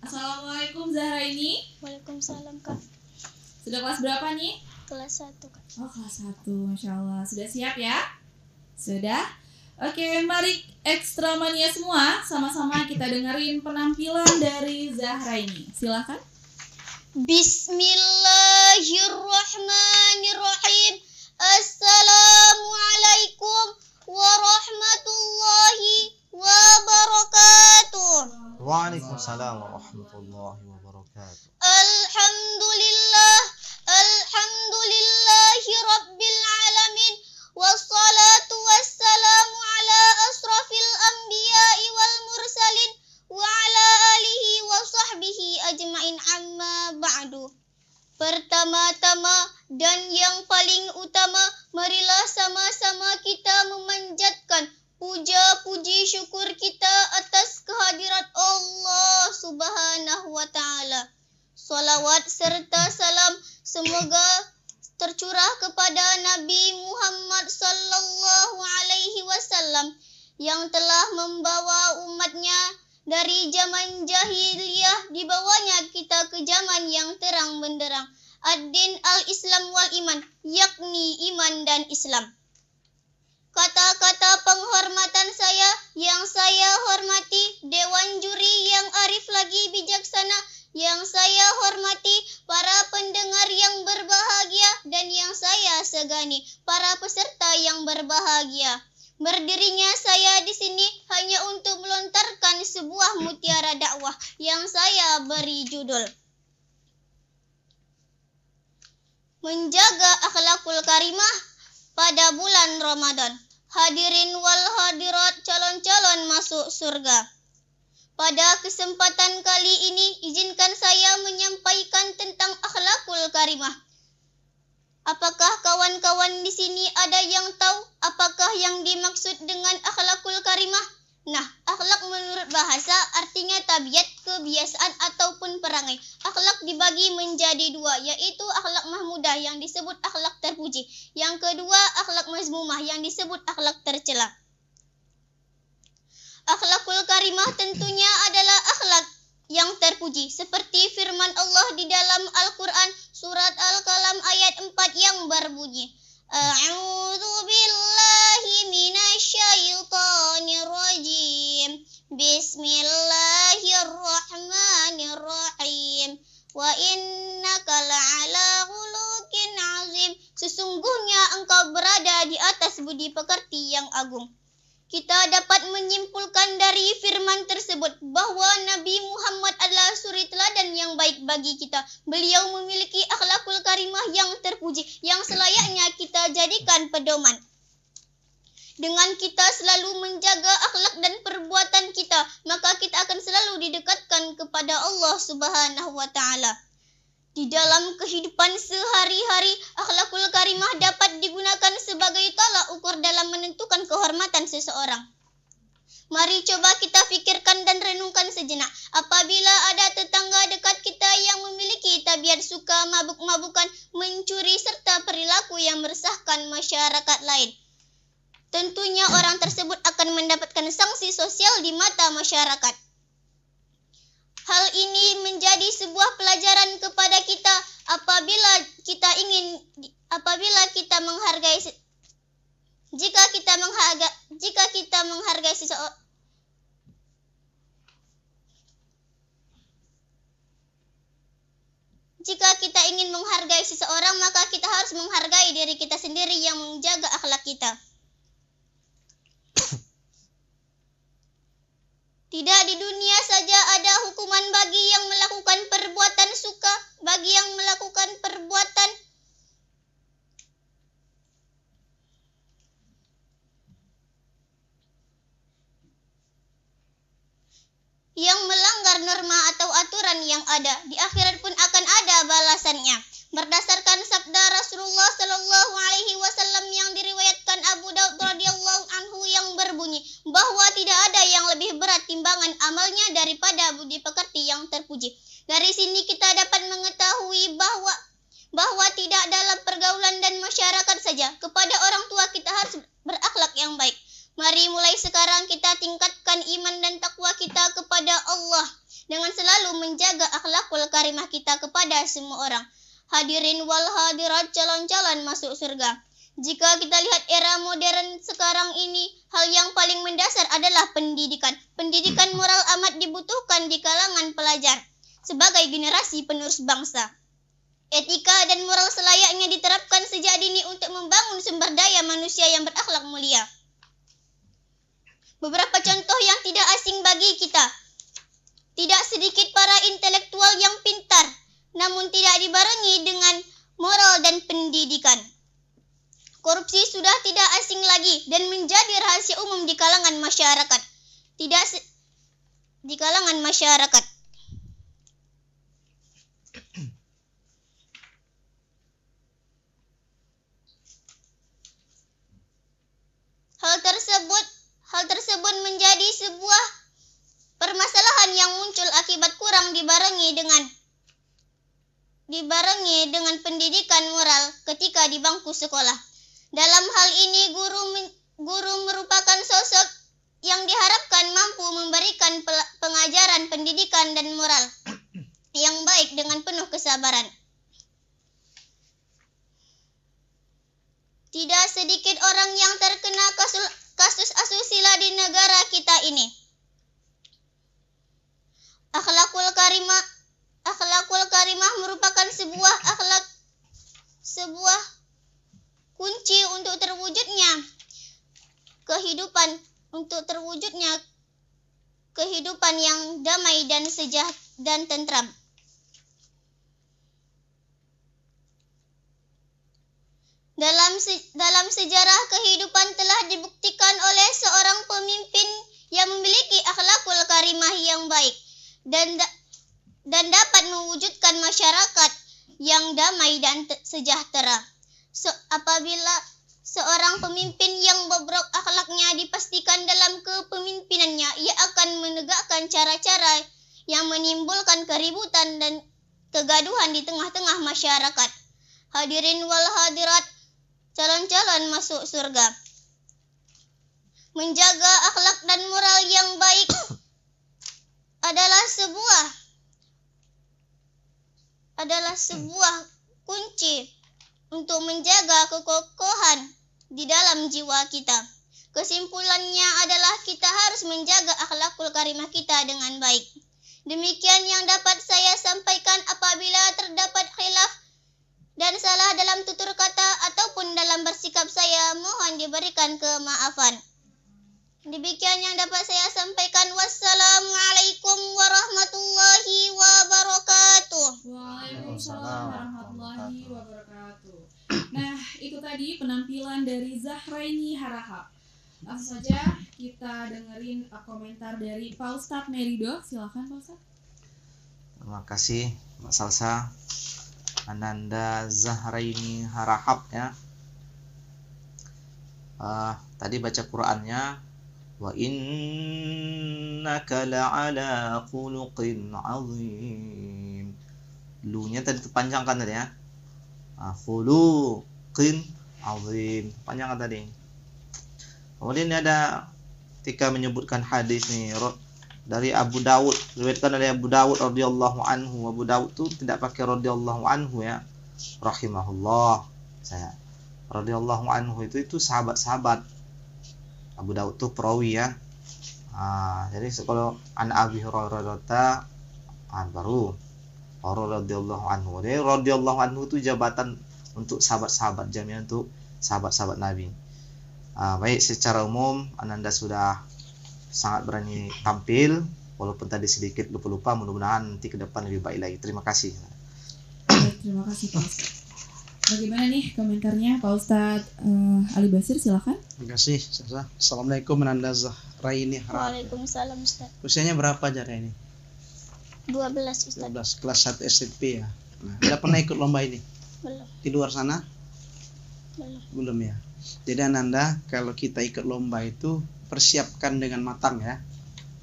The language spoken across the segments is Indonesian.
Assalamualaikum Zahraini. Waalaikumsalam Kak. Sudah kelas berapa nih? Kelas 1 Kak. Oh, kelas 1, Masya Allah. Sudah siap ya? Sudah? Oke, mari Ekstra Mania semua, sama-sama kita dengerin penampilan dari Zahraini. Silakan. Bismillahirrahmanirrahim. Assalamualaikum warahmatullahi wabarakatuh. Waalaikumsalam warahmatullahi wabarakatuh. Alhamdulillahi rabbil alamin. Wassalatu wassalamu ala asrafil anbiya'i wal mursalin wa ala alihi wa sahbihi ajma'in amma ba'du. Pertama-tama dan yang paling utama, marilah sama-sama kita memanjatkan puja-puji syukur kita atas kehadirat Allah Subhanahu wa Ta'ala. Salawat serta salam semoga tercurah kepada Nabi Muhammad sallallahu alaihi wasallam yang telah membawa umatnya dari zaman jahiliyah, dibawanya kita ke zaman yang terang benderang. Ad-din al-Islam wal iman, yakni iman dan Islam. Kata-kata penghormatan saya yang saya hormati Dewan Juri yang arif lagi bijaksana, yang saya hormati para pendengar yang berbahagia, dan yang saya segani para peserta yang berbahagia. Berdirinya saya di sini hanya untuk melontarkan sebuah mutiara dakwah yang saya beri judul Menjaga Akhlakul Karimah pada bulan Ramadan. Hadirin wal hadirat, calon-calon masuk surga. Pada kesempatan kali ini, izinkan saya menyampaikan tentang akhlakul karimah. Apakah kawan-kawan di sini ada yang tahu apakah yang dimaksud dengan akhlakul karimah? Nah, akhlak menurut bahasa artinya tabiat, kebiasaan ataupun perangai. Akhlak dibagi menjadi dua, yaitu akhlak mahmudah yang disebut akhlak terpuji. Yang kedua, akhlak mazmumah yang disebut akhlak tercela. Akhlakul karimah tentunya adalah akhlak yang terpuji, seperti firman Allah di dalam Al-Quran surat Al-Qalam ayat 4 yang berbunyi, A'udzu billahi minasyaitonir rajim. Bismillahirrahmanirrahim. Wa innaka la'ala khuluqin azim. Sesungguhnya engkau berada di atas budi pekerti yang agung. Kita dapat menyimpulkan dari firman tersebut bahwa Nabi Muhammad adalah suri teladan yang baik bagi kita. Beliau memiliki akhlakul karimah yang terpuji, yang selayaknya kita jadikan pedoman. Dengan kita selalu menjaga akhlak dan perbuatan kita, maka kita akan selalu didekatkan kepada Allah Subhanahu wa Ta'ala. Di dalam kehidupan sehari-hari, akhlakul karimah dapat digunakan sebagai tolak ukur dalam menentukan kehormatan seseorang. Mari coba kita fikirkan dan renungkan sejenak. Apabila ada tetangga dekat kita yang memiliki tabiat suka mabuk-mabukan, mencuri serta perilaku yang meresahkan masyarakat lain, tentunya orang tersebut akan mendapatkan sanksi sosial di mata masyarakat. Hal ini menjadi sebuah pelajaran kepada kita apabila kita menghargai Jika kita ingin menghargai seseorang, maka kita harus menghargai diri kita sendiri yang menjaga akhlak kita. Tidak di dunia saja ada hukuman bagi yang melakukan perbuatan suka, bagi yang melakukan perbuatan yang melanggar norma atau aturan yang ada. Di akhirat pun akan ada balasannya. Berdasarkan sabda Rasulullah Sallallahu Alaihi Wasallam yang diriwayatkan Abu Daud radhiyallahu anhu yang berbunyi bahwa tidak ada yang lebih berat timbangan amalnya daripada budi pekerti yang terpuji. Dari sini kita dapat mengetahui bahwa tidak dalam pergaulan dan masyarakat saja, kepada orang tua kita harus berakhlak yang baik. Mari mulai sekarang kita tingkatkan iman dan takwa kita kepada Allah. dengan selalu menjaga akhlakul karimah kita kepada semua orang. Hadirin wal hadirat calon-calon masuk surga. Jika kita lihat era modern sekarang ini, hal yang paling mendasar adalah pendidikan. Pendidikan moral amat dibutuhkan di kalangan pelajar sebagai generasi penerus bangsa. Etika dan moral selayaknya diterapkan sejak dini untuk membangun sumber daya manusia yang berakhlak mulia. Beberapa contoh yang tidak asing bagi kita. Tidak sedikit para intelektual yang pintar, namun tidak dibarengi dengan moral dan pendidikan. Korupsi sudah tidak asing lagi dan menjadi rahasia umum di kalangan masyarakat. Di kalangan masyarakat. Hal tersebut menjadi sebuah permasalahan yang muncul akibat kurang dibarengi dengan pendidikan moral ketika di bangku sekolah. Dalam hal ini guru merupakan sosok yang diharapkan mampu memberikan pengajaran pendidikan dan moral yang baik dengan penuh kesabaran. Tidak sedikit orang yang terkena kasus asusila di negara kita ini. Akhlakul karimah merupakan sebuah kunci untuk terwujudnya kehidupan yang damai dan sejahtera dan tentram. Dalam sejarah kehidupan telah dibuktikan oleh seorang pemimpin yang memiliki akhlakul karimah yang baik dan dapat mewujudkan masyarakat yang damai dan sejahtera. Apabila seorang pemimpin yang bobrok akhlaknya dipastikan dalam kepemimpinannya, ia akan menegakkan cara-cara yang menimbulkan keributan dan kegaduhan di tengah-tengah masyarakat. Hadirin wal hadirat, calon-calon masuk surga. Menjaga akhlak dan moral yang baik adalah sebuah kunci untuk menjaga kekokohan di dalam jiwa kita. Kesimpulannya adalah kita harus menjaga akhlakul karimah kita dengan baik. Demikian yang dapat saya sampaikan. Apabila terdapat khilaf dan salah dalam tutur kata ataupun dalam bersikap saya, mohon diberikan kemaafan. Demikian yang dapat saya sampaikan. Wassalamualaikum warahmatullahi wabarakatuh. Waalaikumsalam warahmatullahi wabarakatuh. Nah, itu tadi penampilan dari Zahraini Harahap. Langsung saja kita dengerin komentar dari Pak Ustadz Merido. Silakan Pak Ustadz. Terima kasih Mbak Salsa. Ananda Zahraini Harahap ya. Tadi baca Qur'annya, wa innaka la'ala khuluqin 'azim. Lu-nya tadi panjangkan tadi ya. Khuluqin 'azim. Panjangkan tadi. Kemudian ada ketika menyebutkan hadis nih dari Abu Dawud, diriwayatkan oleh Abu Dawud radhiyallahu anhu. Abu Dawud tuh tidak pakai radhiyallahu anhu ya. Rahimahullah. Saya radhiyallahu anhu itu sahabat-sahabat. Abu Dawud tuh perawi ya. Jadi kalau an Abi Hurairah baru radhiyallahu anhu. Jadi radhiyallahu anhu itu jabatan untuk sahabat-sahabat, jaminan untuk sahabat-sahabat Nabi. Baik, secara umum Ananda sudah sangat berani tampil, walaupun tadi sedikit lupa-lupa. Mudah-mudahan nanti ke depan lebih baik lagi. Terima kasih. Baik, terima kasih Pak Ustadz. Bagaimana nih komentarnya Pak Ustadz Ali Basir, silakan. Terima kasih. Assalamualaikum Ananda Zahraini Harahap. Waalaikumsalam Ustaz. Usianya berapa Jara ini? 12 Ustaz. 12, kelas 1 SMP ya. Nah, udah pernah ikut lomba ini? Belum. Di luar sana? Belum Ya. Jadi Ananda, kalau kita ikut lomba itu persiapkan dengan matang ya.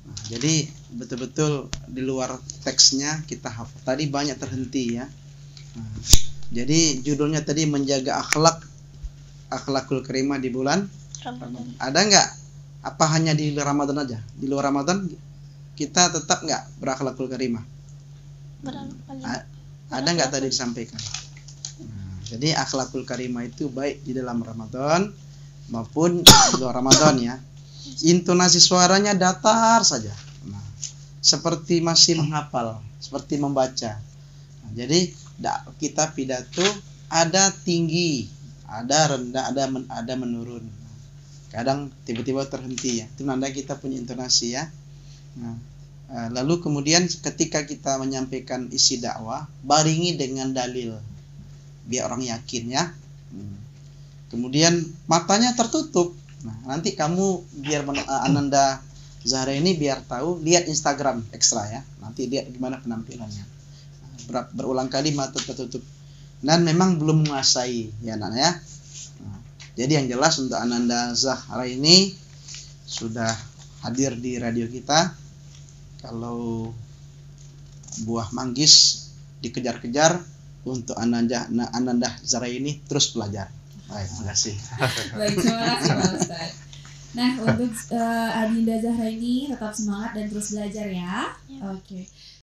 Nah, jadi betul-betul di luar teksnya kita hafal. Tadi banyak terhenti ya. Nah, jadi judulnya tadi menjaga akhlakul karimah di bulan Ramadan. Ada nggak? Apa hanya di Ramadan aja? Di luar Ramadan kita tetap nggak berakhlakul karimah? Ada nggak tadi disampaikan? Nah, jadi akhlakul karimah itu baik di dalam Ramadan maupun di luar Ramadan ya. Intonasi suaranya datar saja. Nah, seperti masih menghafal, seperti membaca. Nah, jadi kita pidato ada tinggi, ada rendah, ada menurun. Kadang tiba-tiba terhenti ya. Itu nanda kita punya intonasi ya. Nah, lalu kemudian ketika kita menyampaikan isi dakwah, baringi dengan dalil biar orang yakin ya. Kemudian matanya tertutup. Nah, nanti kamu biar Ananda Zahra ini biar tahu, lihat Instagram ekstra ya. Nanti lihat gimana penampilannya. Berulang kali mata tertutup. Dan memang belum menguasai ya anak ya. Nah, jadi yang jelas untuk Ananda Zahra ini sudah hadir di radio kita. Kalau buah manggis dikejar-kejar, untuk Ananda Zahra ini terus belajar. Baik, terima kasih. Baik, terima kasih Pak Ustadz. Nah, untuk Adinda Zahra ini tetap semangat dan terus belajar ya. Oke.